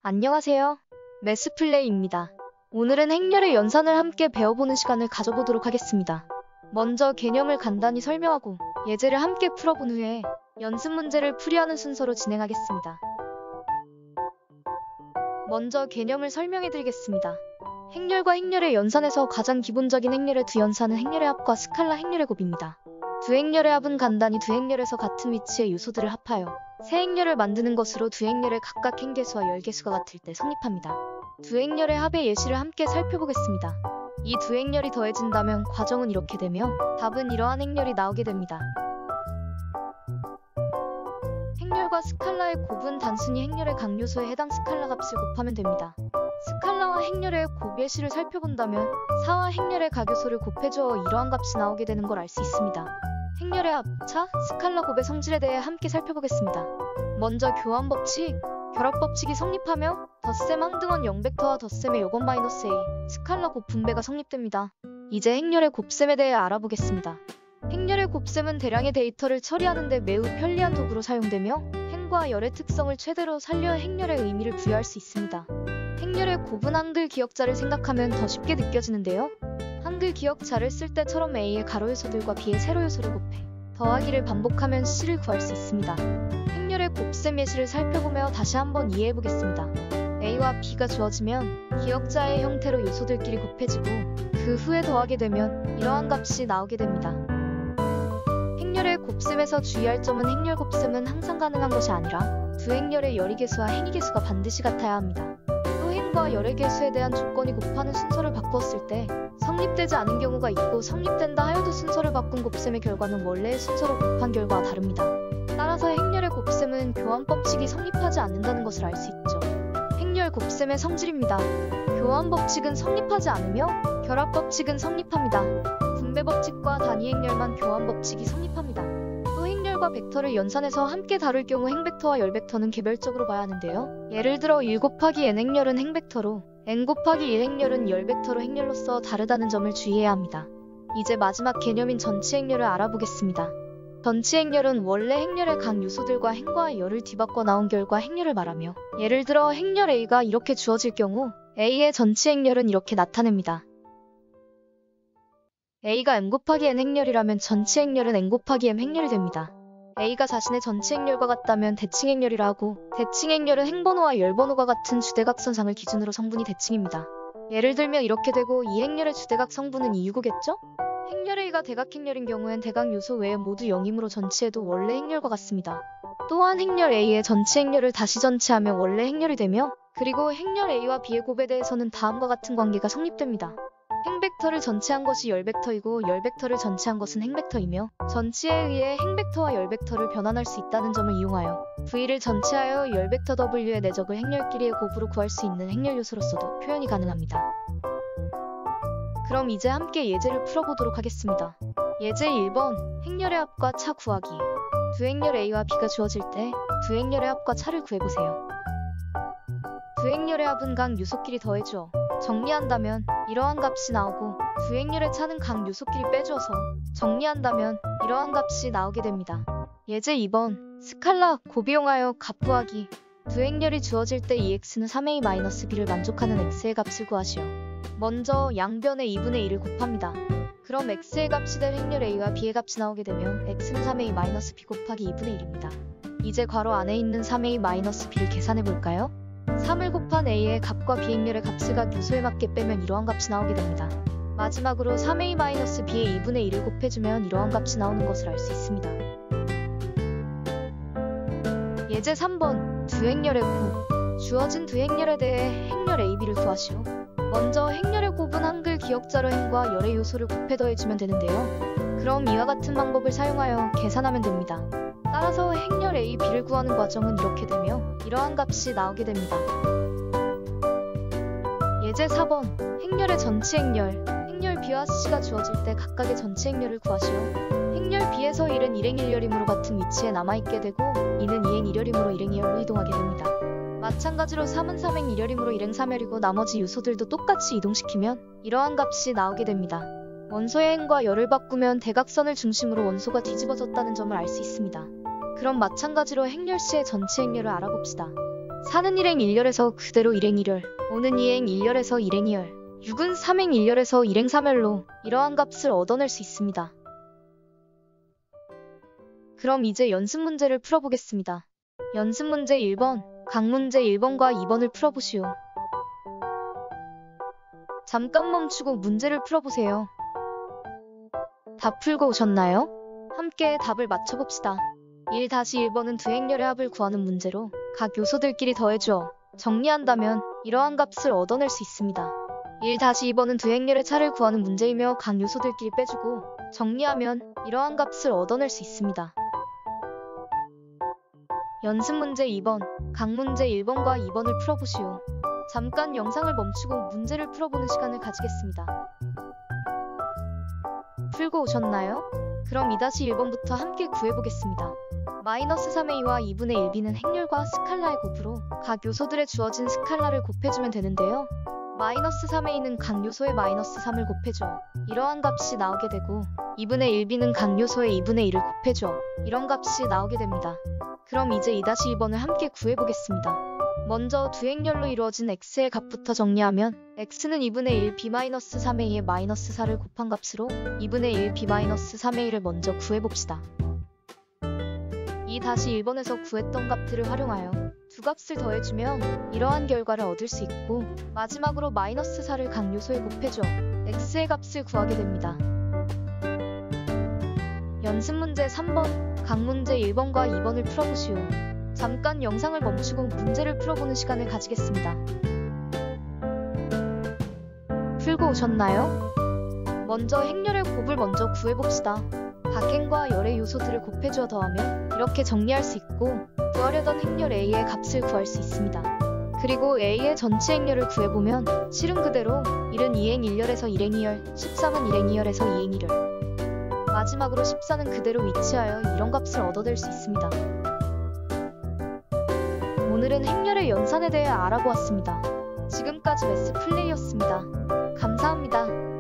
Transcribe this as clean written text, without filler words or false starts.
안녕하세요. 매스플레이입니다. 오늘은 행렬의 연산을 함께 배워보는 시간을 가져보도록 하겠습니다. 먼저 개념을 간단히 설명하고 예제를 함께 풀어본 후에 연습 문제를 풀이하는 순서로 진행하겠습니다. 먼저 개념을 설명해드리겠습니다. 행렬과 행렬의 연산에서 가장 기본적인 행렬의 두 연산은 행렬의 합과 스칼라 행렬의 곱입니다. 두 행렬의 합은 간단히 두 행렬에서 같은 위치의 요소들을 합하여 세 행렬을 만드는 것으로 두 행렬의 각각 행계수와 열계수가 같을 때 성립합니다. 두 행렬의 합의 예시를 함께 살펴보겠습니다. 이 두 행렬이 더해진다면 과정은 이렇게 되며 답은 이러한 행렬이 나오게 됩니다. 행렬과 스칼라의 곱은 단순히 행렬의 각 요소에 해당 스칼라 값을 곱하면 됩니다. 스칼라와 행렬의 곱 예시를 살펴본다면 4와 행렬의 각 요소를 곱해주어 이러한 값이 나오게 되는 걸 알 수 있습니다. 행렬의 합차, 스칼라 곱의 성질에 대해 함께 살펴보겠습니다. 먼저 교환 법칙, 결합 법칙이 성립하며 덧셈 항등원 0벡터와 덧셈의 요건 -a, 스칼라 곱 분배가 성립됩니다. 이제 행렬의 곱셈에 대해 알아보겠습니다. 행렬의 곱셈은 대량의 데이터를 처리하는 데 매우 편리한 도구로 사용되며 행과 열의 특성을 최대로 살려 행렬의 의미를 부여할 수 있습니다. 행렬의 곱은 한글 기억자를 생각하면 더 쉽게 느껴지는데요. 한글 기억자를 쓸 때처럼 A의 가로 요소들과 B의 세로 요소를 곱해 더하기를 반복하면 C를 구할 수 있습니다. 행렬의 곱셈 예시를 살펴보며 다시 한번 이해해보겠습니다. A와 B가 주어지면 기억자의 형태로 요소들끼리 곱해지고 그 후에 더하게 되면 이러한 값이 나오게 됩니다. 행렬의 곱셈에서 주의할 점은 행렬 곱셈은 항상 가능한 것이 아니라 두 행렬의 열의 계수와 행의 계수가 반드시 같아야 합니다. 또 행과 열의 계수에 대한 조건이 곱하는 순서를 바꾸었을 때 성립되지 않은 경우가 있고 성립된다 하여도 순서를 바꾼 곱셈의 결과는 원래의 순서로 곱한 결과와 다릅니다. 따라서 행렬의 곱셈은 교환 법칙이 성립하지 않는다는 것을 알 수 있죠. 행렬 곱셈의 성질입니다. 교환 법칙은 성립하지 않으며 결합 법칙은 성립합니다. 분배 법칙과 단위 행렬만 교환 법칙이 성립합니다. 또 행렬과 벡터를 연산해서 함께 다룰 경우 행벡터와 열벡터는 개별적으로 봐야 하는데요. 예를 들어 1 곱하기 n 행렬은 행벡터로 n 곱하기 1 행렬은 열벡터로 행렬로서 다르다는 점을 주의해야 합니다. 이제 마지막 개념인 전치 행렬을 알아보겠습니다. 전치 행렬은 원래 행렬의 각 요소들과 행과 열을 뒤바꿔 나온 결과 행렬을 말하며 예를 들어 행렬 A가 이렇게 주어질 경우 A의 전치 행렬은 이렇게 나타냅니다. A가 m 곱하기 n 행렬이라면 전치 행렬은 n 곱하기 m 행렬이 됩니다. A가 자신의 전치 행렬과 같다면 대칭 행렬이라 하고 대칭 행렬은 행번호와 열번호가 같은 주대각선상을 기준으로 성분이 대칭입니다. 예를 들면 이렇게 되고 이 행렬의 주대각 성분은 269겠죠? 행렬 A가 대각행렬인 경우엔 대각 요소 외에 모두 0이므로 전치해도 원래 행렬과 같습니다. 또한 행렬 A의 전치 행렬을 다시 전치하면 원래 행렬이 되며 그리고 행렬 A와 B의 곱에 대해서는 다음과 같은 관계가 성립됩니다. 행벡터를 전치한 것이 열벡터이고 열벡터를 전치한 것은 행벡터이며 전치에 의해 행벡터와 열벡터를 변환할 수 있다는 점을 이용하여 V를 전치하여 열벡터 W의 내적을 행렬끼리의 곱으로 구할 수 있는 행렬 요소로서도 표현이 가능합니다. 그럼 이제 함께 예제를 풀어보도록 하겠습니다. 예제 1번 행렬의 합과 차 구하기. 두 행렬 A와 B가 주어질 때 두 행렬의 합과 차를 구해보세요. 두 행렬의 합은 각 요소끼리 더해주어 정리한다면 이러한 값이 나오고 두 행렬의 차는 각 요소끼리 빼주어서 정리한다면 이러한 값이 나오게 됩니다. 예제 2번 스칼라 곱 이용하여 값 구하기. 두 행렬이 주어질 때 이 x는 3a-b를 만족하는 x의 값을 구하시오. 먼저 양변에 2분의 1을 곱합니다. 그럼 x의 값이 될 행렬 a와 b의 값이 나오게 되며 x는 3a-b 곱하기 2분의 1입니다. 이제 괄호 안에 있는 3a-b를 계산해볼까요? 3을 곱한 a의 값과 b 행렬의 값을 각 요소에 맞게 빼면 이러한 값이 나오게 됩니다. 마지막으로 3a-b의 2분의 1을 곱해주면 이러한 값이 나오는 것을 알 수 있습니다. 예제 3번 두 행렬의 곱. 주어진 두 행렬에 대해 행렬 a,b를 구하시오. 먼저 행렬의 곱은 한글 기억자로 행과 열의 요소를 곱해 더해주면 되는데요. 그럼 이와 같은 방법을 사용하여 계산하면 됩니다. 따라서 행렬 a, b를 구하는 과정은 이렇게 되며 이러한 값이 나오게 됩니다. 예제 4번 행렬의 전치 행렬. 행렬 b와 c가 주어질 때 각각의 전치 행렬을 구하시오. 행렬 b에서 1은 일행 1열이므로 같은 위치에 남아있게 되고 2는 2행 1열이므로 일행 2열로 이동하게 됩니다. 마찬가지로 3은 3행 1열이므로 일행 3열이고 나머지 요소들도 똑같이 이동시키면 이러한 값이 나오게 됩니다. 원소의 행과 열을 바꾸면 대각선을 중심으로 원소가 뒤집어졌다는 점을 알 수 있습니다. 그럼 마찬가지로 행렬 C의 전치 행렬을 알아봅시다. 4는 1행 1열에서 그대로 1행 1열, 5는 2행 1열에서 1행 2열, 6은 3행 1열에서 1행 3열로 이러한 값을 얻어낼 수 있습니다. 그럼 이제 연습 문제를 풀어보겠습니다. 연습 문제 1번, 각 문제 1번과 2번을 풀어보시오. 잠깐 멈추고 문제를 풀어보세요. 다 풀고 오셨나요? 함께 답을 맞춰봅시다. 1-1번은 두 행렬의 합을 구하는 문제로 각 요소들끼리 더해주어 정리한다면 이러한 값을 얻어낼 수 있습니다. 1-2번은 두 행렬의 차를 구하는 문제이며 각 요소들끼리 빼주고 정리하면 이러한 값을 얻어낼 수 있습니다. 연습 문제 2번, 각 문제 1번과 2번을 풀어보시오. 잠깐 영상을 멈추고 문제를 풀어보는 시간을 가지겠습니다. 풀고 오셨나요? 그럼 2-1번부터 함께 구해보겠습니다. 마이너스 3a와 2분의 1b는 행렬과 스칼라의 곱으로 각 요소들에 주어진 스칼라를 곱해주면 되는데요. 마이너스 3a는 각 요소에 마이너스 3을 곱해줘 이러한 값이 나오게 되고 2분의 1b는 각 요소에 2분의 1을 곱해줘 이런 값이 나오게 됩니다. 그럼 이제 2-2번을 함께 구해보겠습니다. 먼저 두 행렬로 이루어진 x의 값부터 정리하면 x는 2분의 1 b-3a에 마이너스 4를 곱한 값으로 2분의 1 b-3a를 먼저 구해봅시다. 2-1번에서 구했던 값들을 활용하여 두 값을 더해주면 이러한 결과를 얻을 수 있고 마지막으로 마이너스 4를 각 요소에 곱해줘 x의 값을 구하게 됩니다. 연습 문제 3번, 각 문제 1번과 2번을 풀어보시오. 잠깐 영상을 멈추고 문제를 풀어보는 시간을 가지겠습니다. 풀고 오셨나요? 먼저 행렬의 곱을 먼저 구해봅시다. 각 행과 열의 요소들을 곱해주어 더하면 이렇게 정리할 수 있고 구하려던 행렬 A의 값을 구할 수 있습니다. 그리고 A의 전체 행렬을 구해보면 실은 그대로 1은 2행 1열에서 1행 2열, 13은 1행 2열에서 2행 1열, 마지막으로 14는 그대로 위치하여 이런 값을 얻어낼 수 있습니다. 오늘은 행렬의 연산에 대해 알아보았습니다. 지금까지 매스 플레이였습니다. 감사합니다.